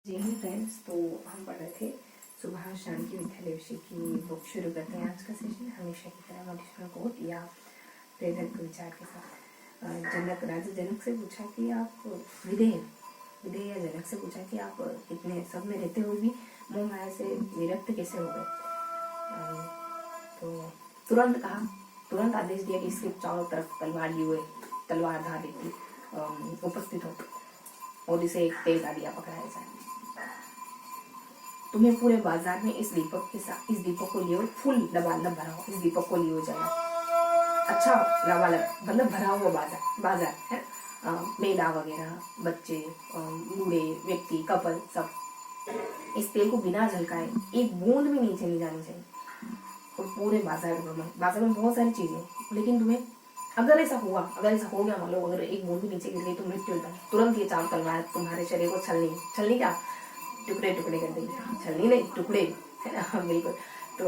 जी हाँ फ्रेंड्स, तो हम पढ़ रहे थे सुभाष शांति विद्यालय विषय की बुक। शुरू करते हैं आज का सेशन हमेशा की तरह मोटिवेशनल कोट या प्रेरक विचार के साथ। जनक राजा जनक से पूछा कि आप विदेह या जनक से पूछा कि आप इतने सब में रहते हुए भी मोह माया से विरक्त कैसे हो गए। तो तुरंत आदेश दिया कि इसके चारों तरफ तलवार लिए हुए तलवारधार व्यक्ति उपस्थित हो और इसे एक तेज आदिया पकड़ाया जाए। तुम्हें पूरे बाजार में इस दीपक को लिए फुल लबालब भरा हो, इस दीपक को लिए जाए। अच्छा लबालब मतलब भरा हुआ बाजार है, मेला वगैरह, बच्चे, बूढ़े व्यक्ति, कपल सब इस तेल को बिना झलकाए एक बूंद भी नीचे नहीं जानी चाहिए। और पूरे बाजार में बहुत सारी चीजें, लेकिन तुम्हें अगर ऐसा हो गया मान लो अगर एक बूंद भी नीचे गिर गई तो मृत्यु होता है। तुरंत ये चार तलवार तुम्हारे शरीर को छलनी क्या टुकड़े टुकड़े कर देंगे, छलनी नहीं टुकड़े, है ना। बिल्कुल। तो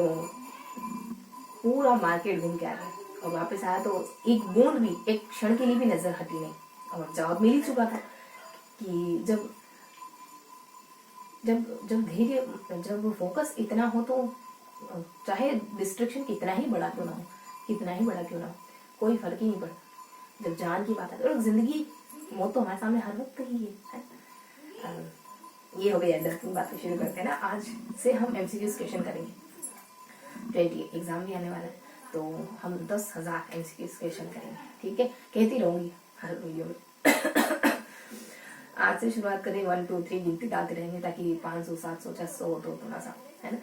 पूरा मार्केट घूम के आ गया और वापस आया तो एक बूंद भी, एक क्षण के लिए भी नजर हटी नहीं। और जवाब मिल ही चुका था कि जब फोकस इतना हो तो चाहे डिस्ट्रैक्शन कितना ही बड़ा क्यों ना हो कोई फर्क ही नहीं पड़ता। जब जान की बात है तो जिंदगी मौत तो हमारे सामने हर वक्त ही है। ये हो गई इंटरेस्टिंग बातें। शुरू करते हैं ना। आज से हम MCQs क्वेश्चन करेंगे। 20 एग्जाम भी आने वाला है तो हम 10,000 MCQs क्वेश्चन करेंगे, ठीक है। कहती रहूंगी हर वीडियो में। आज से शुरुआत करें 1 2 3 गिनती डालते रहेंगे ताकि 500 700 600 हो तो थोड़ा सा, है ना।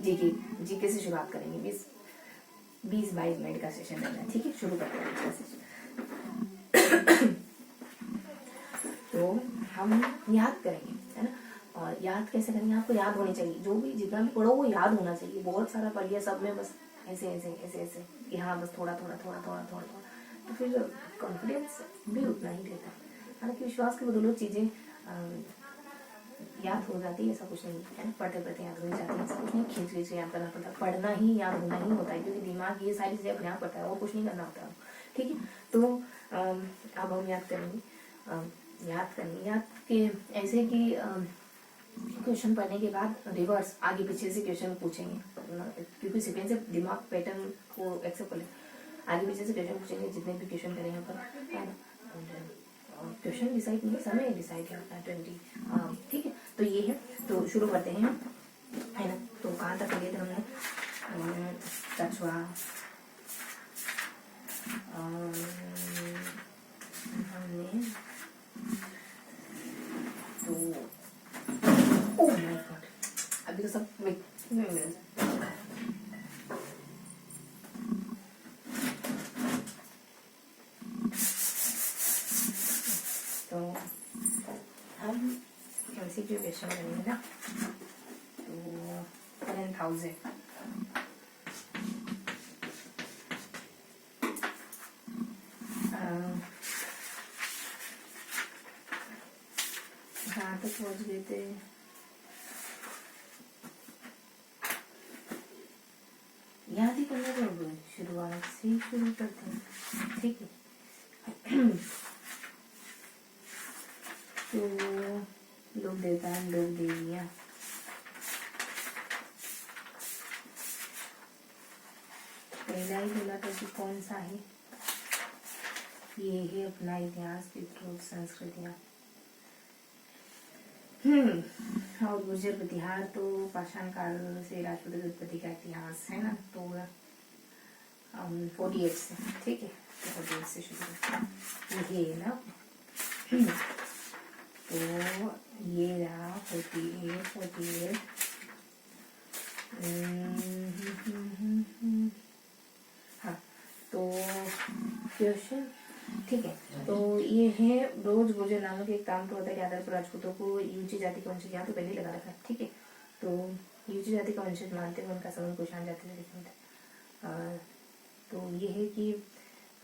जीके से शुरुआत करेंगे। 20-22 मिनट का सेशन रहना है, ठीक है। शुरू करते हैं इसका सेशन। तो हम याद करेंगे, है ना। और याद कैसे करेंगे, आपको याद होनी चाहिए। जो भी जितना भी पढ़ो वो याद होना चाहिए। बहुत सारा पढ़ लिया सब में बस ऐसे कि हाँ बस थोड़ा तो फिर कॉन्फिडेंस भी उतना ही रहता है। हालांकि विश्वास के बदौलत चीजें याद हो जाती है, ऐसा कुछ नहीं है ना। पढ़ते याद हो जाती है, ऐसा कुछ नहीं। खींच के याद करना पड़ता है, पढ़ना ही याद होना ही होता है, क्योंकि दिमाग ये सारी चीजें अपने आप पढ़ता है और कुछ नहीं करना होता है, ठीक है। तो अब हम याद करेंगे। याद के ऐसे कि क्वेश्चन पढ़ने के बाद रिवर्स आगे पीछे से क्वेश्चन पूछेंगे, क्योंकि सीक्वेंस से दिमाग पैटर्न को एक्सेप्ट कर आगे पीछे से क्वेश्चन पूछेंगे। जितने भी क्वेश्चन करेंगे पर, है ना। क्वेश्चन डिसाइड नहीं, समय डिसाइड करता है 20, ठीक है। तो ये है, तो शुरू करते हैं, है ना। तो कहाँ तक लिए थे हमने, कछुआ, हमने तो ओह माय गॉड अभी तो सब तो हम MCQ क्वेश्चन करेंगे ना। तो 10,000 कहाँ तक पहुँच गए थे। याद ही करना तो शुरुआत से ही शुरू करते हैं, ठीक है। तो लोग देवता लोग देवियाँ, पहला ही बोला था कि कौन सा है, ये है अपना इतिहास, विद्रोह, संस्कृतियाँ। और गुर्जर प्रतिहार तो पाषाण काल से राजपूत उत्पत्ति का इतिहास, है ना। तो 48 से, ठीक है। तो 48 से शुरू करते हैं, ये ना। तो ये रहा 48। हाँ, तो क्वेश्चन, ठीक है। तो ये है रोज गुर्जर नामक एक ताम्रपत्र के आधार पर राजपूतों को यूची जाति का वंशज, यहाँ तो पहले लगा रखा है, ठीक है। तो यूची जाति का वंशज मानते हुए उनका संबंध कुषाण जाति से लिखना था। तो ये है कि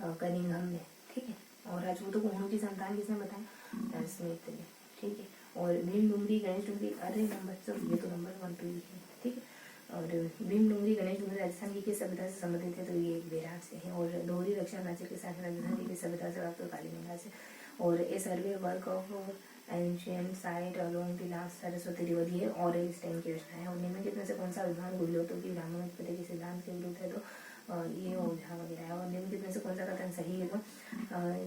कनिंघम में, ठीक है। और राजपूतों को होने की संतान किसने बताया, स्मिथ ने, ठीक है। और भीम डुंगरी गणेश डुंगरी, अरे नंबर सब ये तो नंबर 1 2 है, ठीक है। और भीम डुंगरी गणेश डुंगरी राजस्थान की किस सभ्यता से संबंधित है, तो ये बेराट से है। और दोहरी रक्षा राज्य के साथ राजस्थान की किस सभ्यता से प्राप्त, कालीगंगा से। और a survey work of ancient site along the last Saraswati river, ये और इस टाइम की योजना है। और निम्नलिखित में से कौन सा विद्वान गुल्योतों की ब्राह्मण उत्पत्ति के सिद्धांत के विरुद्ध है, तो ये ओझा वगैरह है। और निम्नलिखित में से कौन सा कथन सही है, तो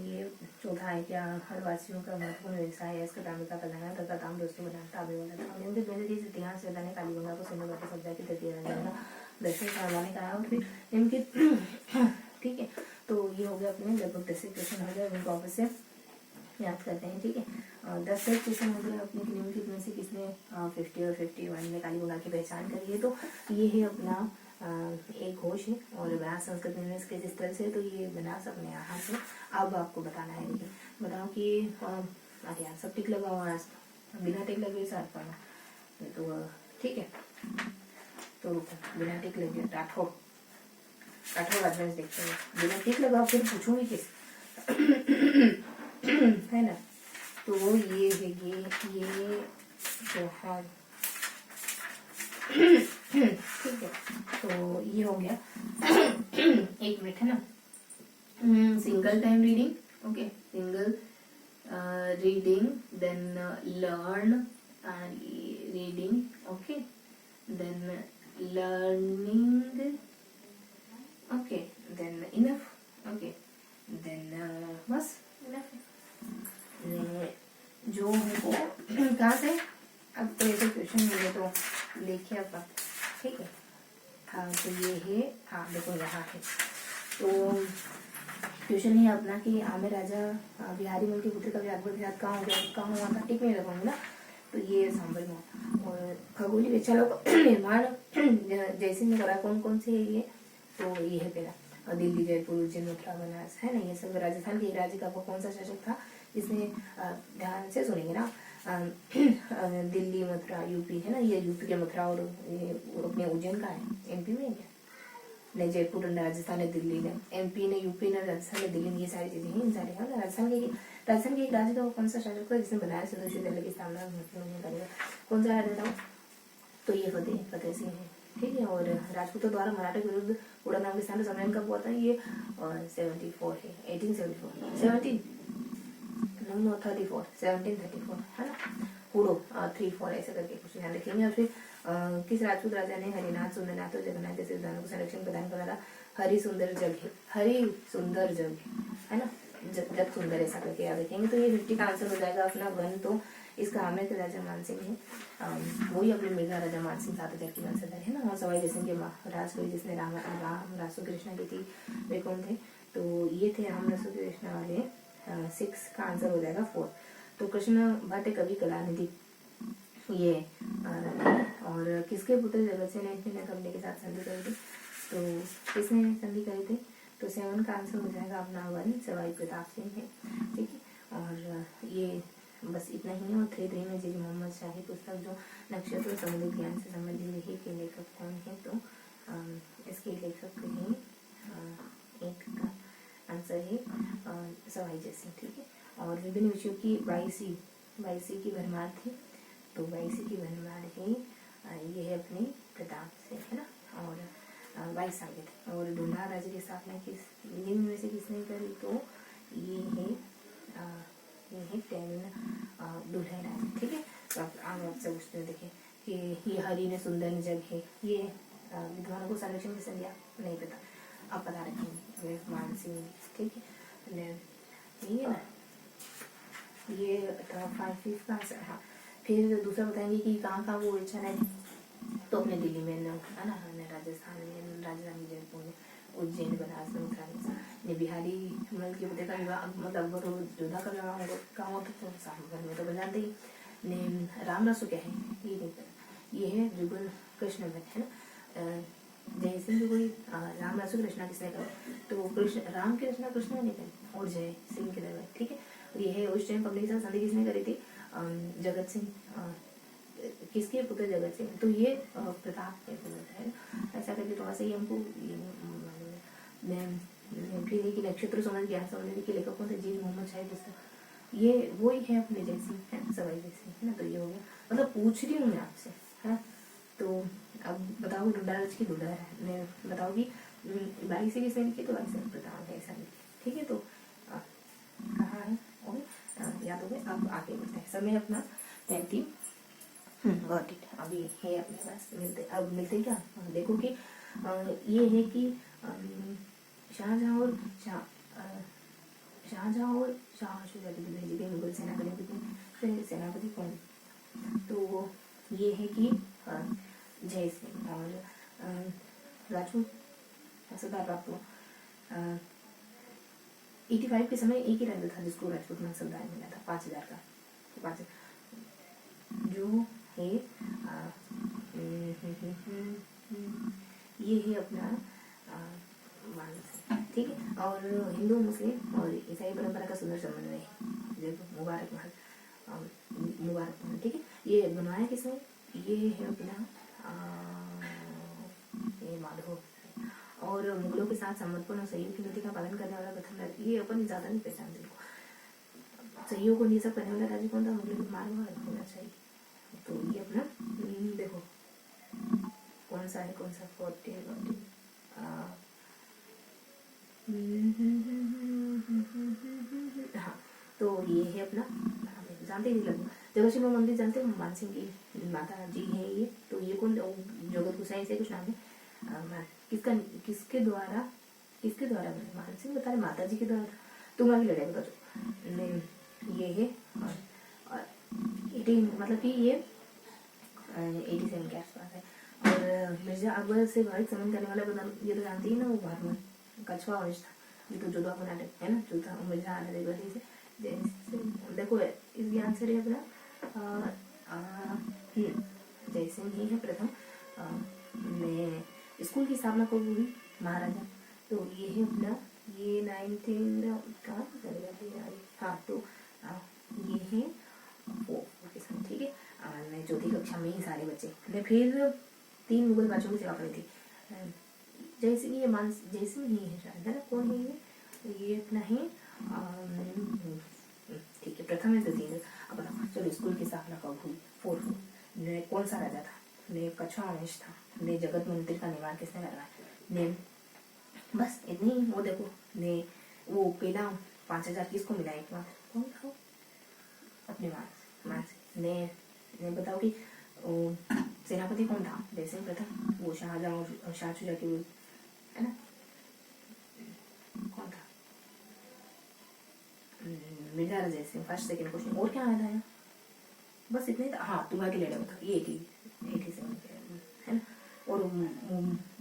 ये चौथा है कि हरवासियों का महत्वपूर्ण व्यवसाय है इसका तांबे का बनाना तथा ताम्र वस्तु बनाना तांबे वाला था। निम्नलिखित में से किस इतिहास वेदा ने कालीगंगा को सिंधुघाटी सभ्यता की तृतीय राजधानी दक्षिण करवाने का है। और फिर निम्नलिखित ठीक है, तो ये हो गया अपने लगभग 10 क्वेश्चन हो गए, उनको वापस से याद करते हैं। ठीक है, 10 क्वेश्चन हो गए अपने निम्नलिखित में से किसने 50 और 51 में कालीगंगा की पहचान करी है, तो ये है अपना एक घोष है और व्यास संस्कृत में इसके जिस तरह से, तो ये बना सकते हैं यहाँ से। अब आपको बताना है, देखिए बताओ कि अरे यार सब टिक लगाओ, आज बिना टिक लगे साथ पढ़ो तो ठीक है। तो बिना टिक लगे राठौर राजवंश देखते हैं, बिना टिक लगाओ फिर पूछूंगी किस है ना। तो ये है ये जोहार ठीक है, तो ये हो गया 1 मिनट है ना। Single time reading, okay, single reading, then learn reading, okay, then learning, okay, then enough, okay, then बस इनफ। जो हमको कहाँ से अब तो ऐसे क्वेश्चन मिले तो लिखे अपन, ठीक है। हाँ तो ये है, हाँ देखो यहाँ है, तो क्वेश्चन है अपना कि आमेर राजा बिहारी मल के पुत्र का व्याघ्र के साथ कहाँ हो गया, कहाँ हुआ था, टिक नहीं लगाऊंगा ना। तो ये सांभर में। और खगोलीय वेधशालाओं का निर्माण जैसे में करा, कौन कौन से है ये, तो ये है पहला दिल्ली, जयपुर, उज्जैन, मथुरा, बनारस, है ना। ये सब राजस्थान के राज्य का कौन सा शासक था, जिसने ध्यान से सुनेंगे ना, दिल्ली, मथुरा, यूपी है ना, ये यूपी के मथुरा और ये अपने उज्जैन का है, एमपी में है क्या, नहीं जयपुर राजस्थान है, दिल्ली ने एमपी ने, यूपी ने राजस्थान ने, दिल्ली ने, ये सारी चीजें हैं, इन सारे है ना। राजस्थान के एक राज्य का कौन सा शासक था जिसने बनारस से दिल्ली की स्थापना करेगा, कौन सा राज्य था, तो ये फतेह सिंह है, ठीक है। और राजपूतों द्वारा मराठा के विरुद्ध उड़ा नाम के स्थान सम्मेलन कब हुआ था, ये 74 है, 1874, 1734 है ना। हुडो 34 ऐसे करके कुछ ध्यान रखेंगे। और फिर किस राजपूत राजा ने हरिनाथ, सुंदरनाथ और जगन्नाथ जैसे उद्यानों को संरक्षण प्रदान करा, हरि सुंदर जग है ना, जग सुंदर ऐसा करके याद रखेंगे। तो ये 50 का आंसर हो जाएगा अपना 1। तो इसका आमेर के राजा मानसिंह है, वही अपने मिर्जा राजा मानसिंह 7000 की वंशधर है ना। और सवाई जयसिंह के राजकवि जिसने राम रासो कृष्णा की थी, वे कौन थे, तो ये थे राम रासो कृष्णा वाले। 6 का आंसर हो जाएगा 4। तो कृष्ण भट्ट कवि कलानिधि ये और किसके पुत्र जगत सिंह ने कमले के साथ संधि करी थी, तो किसने संधि करी थी, तो 7 का आंसर हो जाएगा अपना 1 सवाई प्रताप सिंह है, ठीक है। और ये बस इतना ही है। और 3 में जी मोहम्मद शाही पुस्तक जो नक्षत्र समुद्र ज्ञान से संबंधित है के लेखक कौन है, तो इसके लेखक हैं, एक का आंसर है सवाई जयसिंह, ठीक है। और विभिन्न विषयों की 22 की भरमार थी, तो 22 की भरमार है, ये है अपने प्रताप से, है ना। और 22 आगे थे। और ढूंढा राज्य की स्थापना किस निम्न में से किसने करी, तो ये है 10 दुल्हे राज, ठीक है। तो आप आपसे पूछते हैं, देखिए कि ये हरि ने सुंदर जग है, ये विद्वानों को संरक्षण की संज्ञा नहीं पता, आप पता रखेंगे मानसिंह, ठीक है। ठीक है ना, ये 5 का आंसर। हाँ फिर दूसरा बताएंगे कि कहाँ वो इच्छा है, तो अपने दिल्ली में है ना, राजस्थान में, राजधानी जयपुर में, उज्जैन, बनारस में, मथुरा में। बिहारी मल के पुत्र का विवाह, मतलब अगर जोधा का विवाह कहाँ होता तो सांभर में, तो बजाते ही ने राम रसो क्या है, ये नहीं पता, ये है जुगल कृष्ण भट्ट, है ना। जय सिंह कोई राम रसो कृष्णा किसने कहा, तो कृष्ण राम की रचना कृष्ण ने करी और जय सिंह के दरबार, ठीक है। और ये है उस टाइम पब्लिक के साथ संधि किसने करी थी, जगत सिंह, किसके पुत्र जगत सिंह, तो ये प्रताप के पुत्र है, ऐसा करके थोड़ा सा ही हमको फिर कि नक्षत्र समझ ज्ञान समझने के लेखक कौन थे, जी मोहम्मद शाही पुस्तक, ये वो ही है अपने जयसिंह, है सवाई जयसिंह, है ना। तो ये हो गया, मतलब पूछ रही हूँ मैं आपसे, है। तो अब बताओ ढूंढारज की ढूंढा है, बताओगी 22 से किसने लिखी, तो 22 प्रताप है ऐसा लिखी, ठीक है। तो कहाँ है, याद हो गए। अब आगे बढ़ते हैं, समय अपना 33 गॉट इट। अभी है अपने पास, मिलते अब मिलते क्या, देखो कि ये है कि शाहजहां और शाह शुजा की भेजी गई मुगल सेनापति कौन, तो ये है कि जय सिंह। और राजपूत सरदार प्राप्त हुआ 85 के समय एक ही राज्य था जिसको राजपूत में सरदार मिला था 5000 का। 5 जो है ये है अपना मानस, ठीक है। और हिंदू मुस्लिम और ईसाई परंपरा का सुंदर समन्वय है, देखो मुबारक महल, ठीक है। ये बनवाया किसने, ये है अपना ये माधव। और मुगलों के साथ समर्पण और सहयोग की नीति का पालन करने वाला प्रथम, ये अपन ज्यादा नहीं पहचानते, सहयोग और ये सब करने वाला राज्य कौन था, मुगलों को मारवाड़ होना चाहिए। तो ये अपना देखो कौन सा है, कौन सा 40 हाँ, तो ये है अपना, जानते ही लगभग जगत शिव मंदिर जानते हो, मान सिंह की माता जी है ये। तो ये कौन, जगत गुसाई से कुछ नाम है, किसके द्वारा बने, मान सिंह बता रहे, माता जी के द्वारा। तुम आगे लड़ाई बता दो, ये है और 18 मतलब कि ये 87 के आसपास है। और मिर्जा अकबर से भारत समन करने वाला बता, ये तो जानती है ना, वो भारत कछवा वंश था, ये तो जोधा को नाटक है ना, जो था मिर्जा अकबर से। देखो इस ज्ञान से अपना जय सिंह ही है प्रथम ने स्कूल की स्थापना को हुई महाराजा। तो ये है अपना, ये 19 का हाँ, तो ये है ठीक है। मैं चौथी कक्षा में ही सारे बच्चे मैं फिर 3 मुगल बादशाहों की सेवा करी थी। जैसे ये जैसे ही है शायद, है ना, कौन है ये अपना है ठीक है, प्रथम है द्वितीय। अब बताओ, चलो स्कूल की स्थापना कब हुई, 4 ने कौन सा राजा था, ने कछवा वंश था, ने जगत मंदिर का निर्माण किसने करवाया, ने बस इतनी ही। वो देखो ने वो पहला 5000 किसको मिला, एक बार कौन था वो, अपने मानस ने बताओ कि सेनापति कौन था, जैसे प्रथम वो शाहजहां और शाह शुजा की, है ना, कौन था, मिर्जा जय सिंह। फर्स्ट सेकंड क्वेश्चन, और क्या आया था यार, बस इतने था। हाँ, तुम्हारे लिए लड़ा था ये 87 है ना। और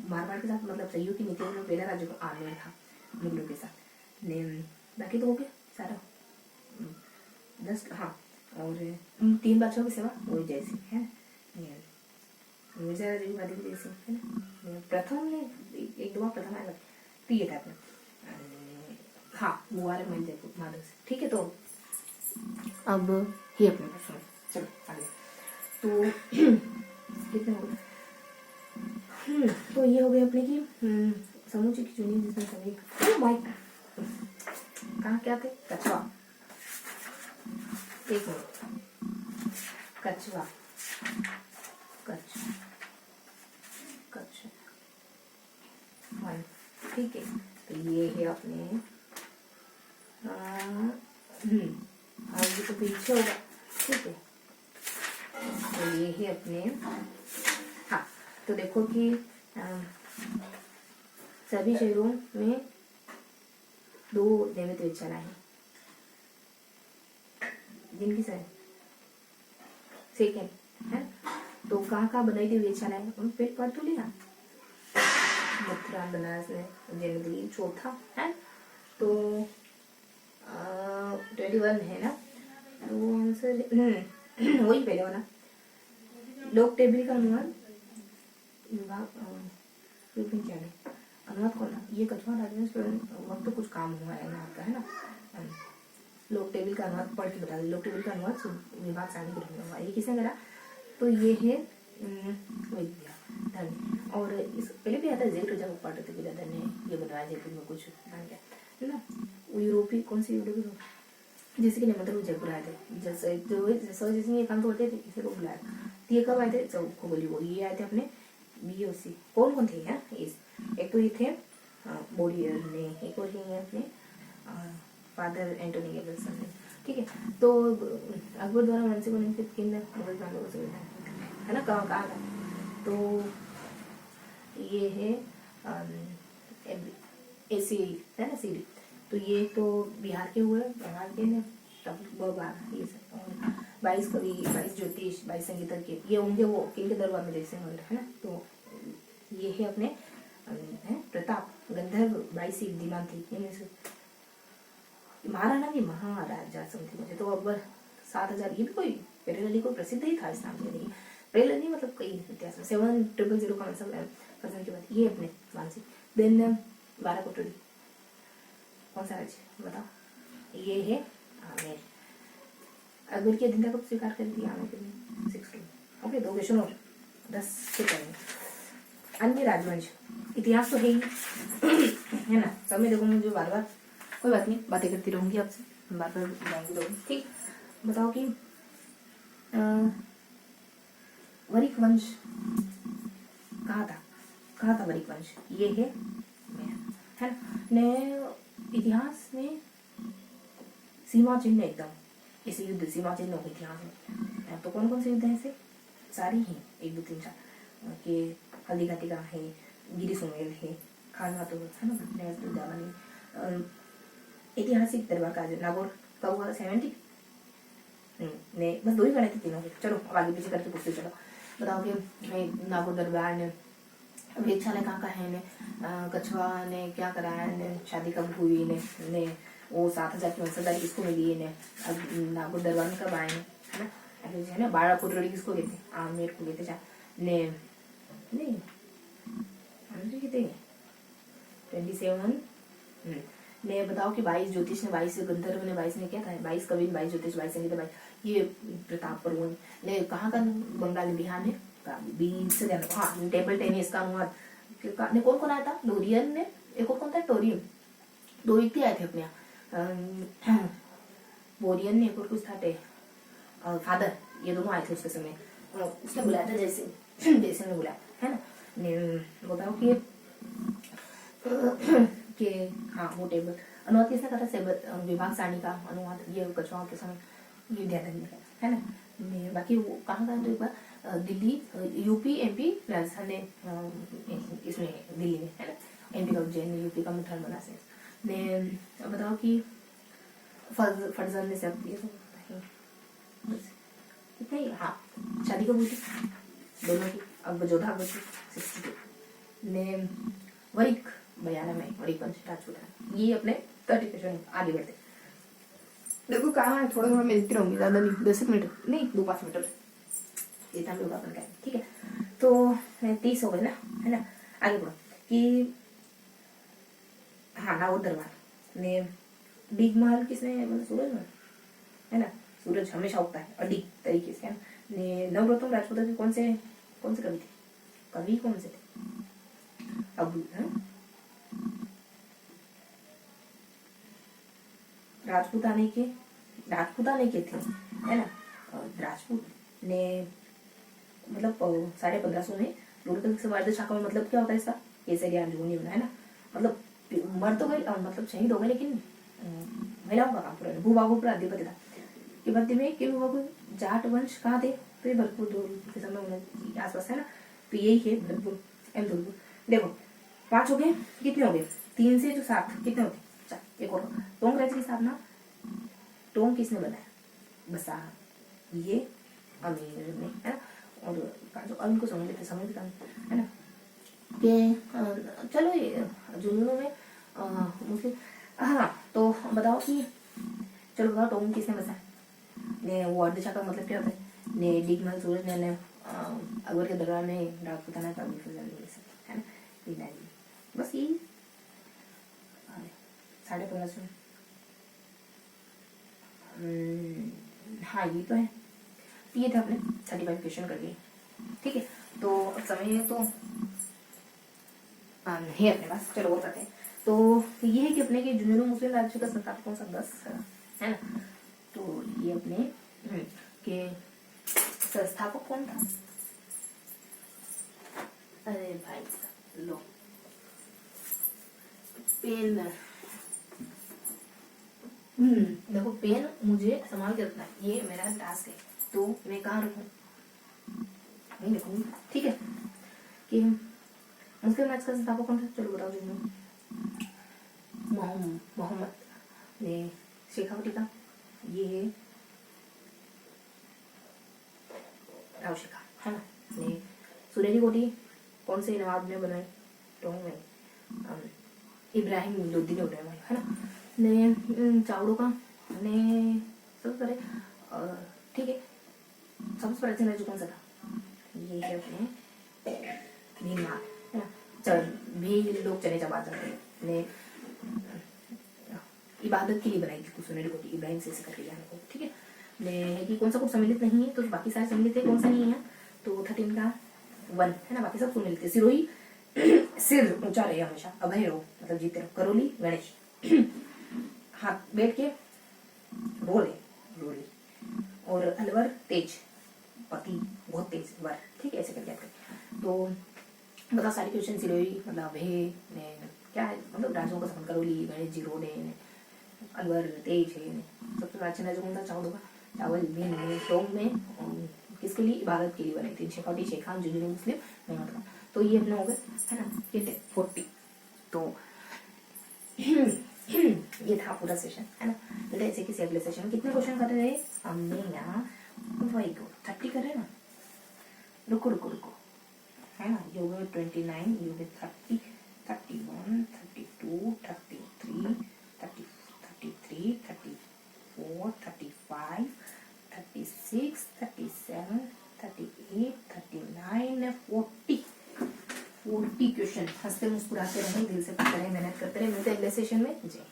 मारवाड़ के साथ मतलब सहयोग की नीति में पहला राज्य आमेर था मुगलों के साथ। बाकी तो हो गया सारा 10। हाँ, और 3 बादशाहों की सेवा, वो जय सिंह है ना, मिर्जा जय सिंह है ना, प्रथम ने 1-2 बार प्रथम आया, तो ये था अपना हाँ, मुबारक महल जयपुर माधव से, ठीक है। तो अब ये अपने पास सुनो, चलो आगे। तो कितने हो गए, तो ये हो गए अपने की समूची की चुनी, जिसमें सभी माइक कहाँ क्या थे, कछवा, एक मिनट, कछवा ठीक है। तो ये है अपने आगे तो पीछे होगा, ठीक है। तो ये है अपने हाँ, तो देखो कि सभी शहरों में 2 नियमित वेधशालाएं हैं, जिनकी सेकेंड है। तो कहाँ बनाई थी वेधशालाएं, पेट पढ़ तो लिया, मथुरा, बनारस में, उज्जैन, दिल्ली। चौथा है तो 21 है ना, तो आंसर वही पहले वाला। लोक टेबल का अनुवाद विभाग क्या है, अनुवाद कौन था, ये कछवा राजवंश वक्त तो कुछ काम हुआ है ना आपका, है ना। लोक टेबल का अनुवाद पढ़ के बता दे, लोक टेबल का अनुवाद विभाग सारणी के हुआ, ये किसने करा, तो ये है धन। और इस पहले भी आता है जयपुर, जब पाटलिपुत्र विद्याधर ने ये बनवाया जयपुर में कुछ नाम क्या है ना, वो यूरोपी कौन सी यूरोपी जैसे कि निमंत्रण वो जयपुर आए थे, जैसे जो जैसे ये काम तो करते थे, किसी को बुलाया। तो ये कब आए थे, जब खोगली वो ये आए थे अपने BOC। कौन थे यार, एक तो ये थे बोरियर ने, एक और ये अपने फादर एंटोनी गैबल्सन ने। ठीक है। तो अकबर द्वारा मनसे को नियंत्रित किन मुगल बांधों को सुविधा है ना, कहाँ कहा था। तो ये है एसी है ना, सीडी। तो ये तो बिहार के हुए, बंगाल के ने तब ये सब 22 कवि, 22 ज्योतिष, 22 संगीतज्ञ ये होंगे, वो किनके दरबार में जैसे वगैरह है ना। तो ये है अपने है प्रताप गंधर्व 22 दिमाग थी। महाराणा की महाराजा समथिंग मुझे तो अकबर 7000, ये भी कोई पेरेलली को प्रसिद्ध ही था इस नाम से, लेकिन पेरेलली मतलब कई इतिहास में 7000 का मतलब पसंद के बाद ये अपने मानसिक देन 12 कोटड़ी कौन सा राज्य बताओ। ये है आमेर। अकबर की अधीनता कब स्वीकार कर दी आमेर के लिए 16। ओके, 2 क्वेश्चन और 10 से करेंगे। अन्य राजवंश इतिहास तो है ही है ना, सब में देखो मुझे बार बार कोई बात नहीं, बातें करती रहूंगी आपसे, बार बार जाऊंगी लोग। ठीक, बताओ कि वरिक वंश कहाँ था वरिक वंश। ये है ना ने इतिहास में सीमा चिन्ह एकदम, इस युद्ध सीमा चिन्ह हो इतिहास में। तो कौन कौन से युद्ध है ऐसे, सारी हैं 1 2 3 4 के हल्दी घाटी का है, गिरी सुमेल है, खान मातो है ना, ऐतिहासिक दरबार का नागौर कब हुआ 70 ने, बस 2 ही गणे थे तीनों के। चलो अब आगे पीछे करके पूछते चलो। बताओ कि नागौर दरबार ने वेधशाला कहाँ का है ने, कछवा ने क्या कराया ने, शादी कब हुई ने वो 7000 की वंशधारी किसको मिली है ने, अब नागौर दरबार में कब आए है ना, है ना। 12 कोटड़ी किसको कहते, आमेर को कहते ने, नहीं कहते 27 ने। बताओ कि 22 ज्योतिष ने, 22 गंधर्व ने, 22 ने क्या था, 22 कवि, 22 ज्योतिष, 22 संगीत, 22 ये प्रताप पर्व ने कहाँ का, बंगाल बिहार में 20 से ज्यादा। हाँ, टेबल टेनिस का अनुवाद ने कौन कौन आया था, डोरियन ने, एक और कौन था टोरियन, 2 व्यक्ति आए थे अपने यहाँ, बोरियन ने, एक और कुछ था फादर, ये दोनों आए थे उसके समय। उसने बुलाया था जैसे ने बुलाया है ना। बताओ कि हाँ वो टेबल अनुवाद किसने करा था, विभाग सारणी का अनुवाद, ये कछुआओं के समय ये ध्यान है ना। बाकी वो कहाँ का, तो एक बार दिल्ली, यूपी, एमपी, राजस्थान ने इसमें दिल्ली में है ना, एमपी का उज्जैन, यूपी का मुठल बना से ने। बताओ कि फर्जन ने सब ये कितने, हाँ शादी कब हुई थी दोनों की, अब जोधा अकबर की 62 ने। वरिक 92 में वरिक वंश राजपूत है। ये अपने 30 क्वेश्चन आगे बढ़ते देखो कहाँ है, थोड़ा थोड़ा मैं देखती रहूंगी, ज्यादा नहीं, 10 मिनट नहीं, 2-5 मिनट इतना भी होगा अपन का, ठीक है। तो 30 हो गए ना, है ना। आगे बढ़ो कि हाँ नागौर दरबार ने डीग महल किसने, मतलब सूरज महल है ना, सूरज हमेशा उगता है अडिग तरीके से है ना। नवरत्न राजपूत के कौन से कवि थे, कवि कौन से थे, अब राजपूताने के थे है ना। राजपूत ने मतलब 1550 में लोकतंत्र से वार्ध शाखा में, मतलब क्या होता है इसका, केसरिया अंजुमनी होना है ना, मतलब मर तो गए, मतलब शहीद हो गए, लेकिन महिलाओं का काम पूरा, भूभागों पर आधिपत्य था के मध्य में के भूभागों जाट वंश कहाँ थे, तो ये भरतपुर के समय आसपास है ना। तो यही है भरतपुर एम धुलपुर। देखो 5 हो गए, कितने हो गए, 3 से जो 7 कितने होते, 4। एक और टोंक राज्य की स्थापना, टोंक किसने बनाया, बसा, ये अमीर ने है ना। और जो इनको समझ लेते समझ है ना कि चलो ये जुनूनों में मुस्लिम। हाँ तो बताओ कि चलो बताओ टोंक किसने बसाया ने, वो अर्धशाखा मतलब क्या होता है ने, डिगमल सूरज ने अकबर के दरबार में राजपूताना का है ना। बस यही 1550 हाँ ये तो है। ये थे अपने 35 क्वेश्चन कर लिए, ठीक है। तो अब समय है तो है अपने पास, चलो वो करते हैं। तो ये है कि अपने के जुनून मुस्लिम राज्य का संस्थापक कौन सा, 10 है ना। तो ये अपने के संस्थापक कौन था, अरे भाई लो पेन देखो पेन मुझे संभाल के रखना है, ये मेरा टास्क है, तो मैं कहाँ रखूँ, नहीं रखूंगी। ठीक है कि मुझके मैथ्स का किताबों कौन सा, चलो बताओ जी। मोहम्मद ने शेखावटी का, ये है राव शेखा, है ना। ने सुनहरी कोठी कौन से नवाब ने बनाई, तो मैं इब्राहिम लोदी ने बनाई, है ना। ने चावड़ों का ने सबसे पहले ठीक है, सबसे प्राचीन राज्य कौन सा था, ये है अपने भीलमाल, है ना। भील लोग चने चबा जाते ने इबादत के लिए बनाई थी सुनहरी कोठी, इब्राहिम से करके जाने को। ठीक है, ने कि कौन सा कुछ सम्मिलित नहीं है, तो बाकी सारे सम्मिलित है, कौन सा नहीं है, तो 13 का 1 है ना, बाकी सब सम्मिलित है। सिरोही सिर ऊंचा रहे हमेशा, अभय रहो मतलब जीते रहो। करोली गणेश हाथ बैठ के रोले रोली, और अलवर तेज पति बहुत तेज वर, ठीक है, ऐसे करके याद करें। तो मतलब सारे क्वेश्चन सिरोही मतलब अभय ने क्या है, मतलब राजाओं का संबंध, करोली गणेश जी रोड है, अलवर तेज है, सबसे प्राचीन राज्य कौन सा, चावल का चावल बीन में टोंग में किसके लिए, इबादत के लिए बनी थी, शेखावटी शेखान जुजूरी मुस्लिम मेहमद खान। तो ये अपने हो गए, है ना, ये 40। तो ये था पूरा सेशन, है ना। बेटा ऐसे किसी अगले सेशन में कितने क्वेश्चन कर रहे हैं हमने यहाँ, वही को 30 कर रहे ना, रुको रुको रुको, है ना। ये हो गए 29, ये हो गए 30, 31, 32, 33, 33, 34, 35, 36, 37, 38, 39, 40 क्वेश्चन। हंसते मुस्कुराते रहें, दिल से पढ़ते रहें, मेहनत करते रहें। मिलते हैं अगले सेशन में। जय